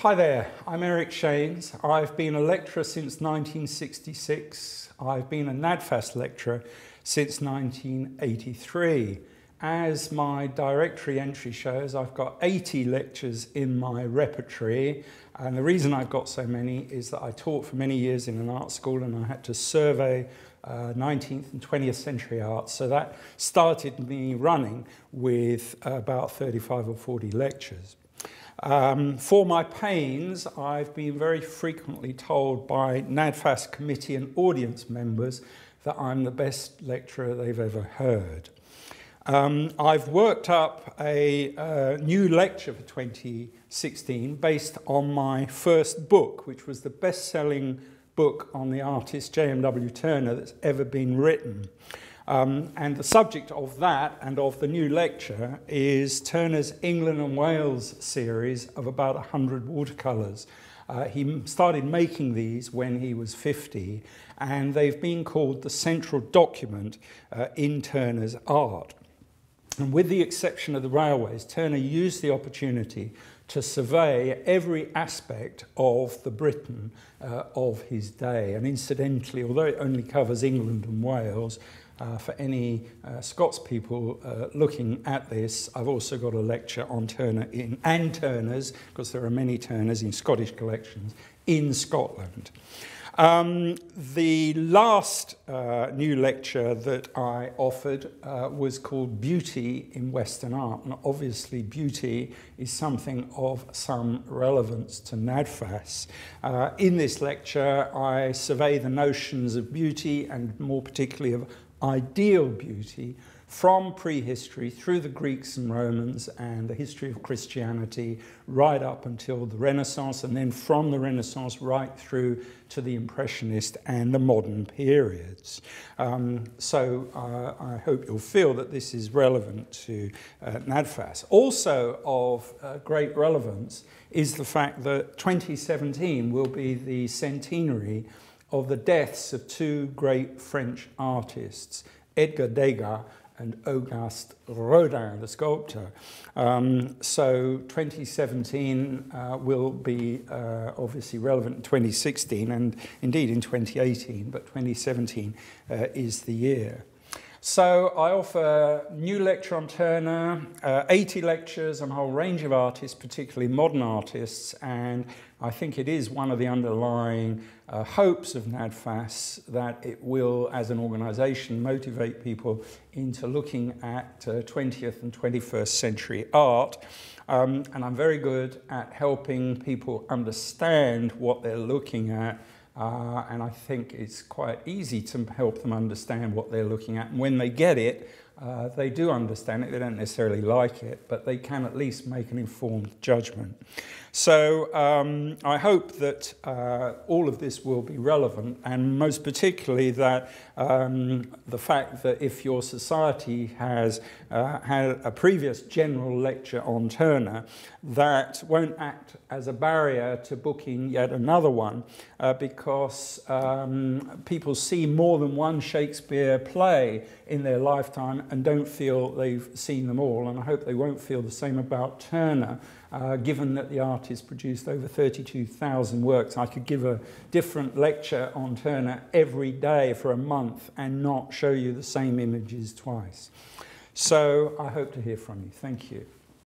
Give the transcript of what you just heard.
Hi there, I'm Eric Shanes. I've been a lecturer since 1966. I've been a NADFASS lecturer since 1983. As my directory entry shows, I've got 80 lectures in my repertory, and the reason I've got so many is that I taught for many years in an art school and I had to survey 19th and 20th century art, so that started me running with about 35 or 40 lectures. For my pains, I've been very frequently told by NADFASS committee and audience members that I'm the best lecturer they've ever heard. I've worked up a new lecture for 2016 based on my first book, which was the best-selling book on the artist J.M.W. Turner that's ever been written. And the subject of that and of the new lecture is Turner's England and Wales series of about 100 watercolours. He started making these when he was 50, and they've been called the central document in Turner's art. And with the exception of the railways, Turner used the opportunity to survey every aspect of the Britain of his day. And incidentally, although it only covers England and Wales, for any Scots people looking at this, I've also got a lecture on Turner and Turners, because there are many Turners in Scottish collections, in Scotland. The last new lecture that I offered was called Beauty in Western Art, and obviously beauty is something of some relevance to NADFASS. In this lecture, I survey the notions of beauty, and more particularly of ideal beauty, from prehistory through the Greeks and Romans and the history of Christianity right up until the Renaissance, and then from the Renaissance right through to the Impressionist and the modern periods. So I hope you'll feel that this is relevant to NADFASS. Also of great relevance is the fact that 2017 will be the centenary of the deaths of two great French artists, Edgar Degas and Auguste Rodin, the sculptor. So 2017 will be obviously relevant in 2016 and indeed in 2018, but 2017 is the year. So I offer a new lecture on Turner, 80 lectures on a whole range of artists, particularly modern artists, and I think it is one of the underlying hopes of NADFASS that it will, as an organisation, motivate people into looking at 20th and 21st century art. And I'm very good at helping people understand what they're looking at. And I think it's quite easy to help them understand what they're looking at. And when they get it, they do understand it. They don't necessarily like it, but they can at least make an informed judgment. So I hope that all of this will be relevant, and most particularly that the fact that if your society has had a previous general lecture on Turner, that won't act as a barrier to booking yet another one, because people see more than one Shakespeare play in their lifetime and don't feel they've seen them all, and I hope they won't feel the same about Turner, given that the artist produced over 32,000 works. I could give a different lecture on Turner every day for a month and not show you the same images twice. So I hope to hear from you. Thank you.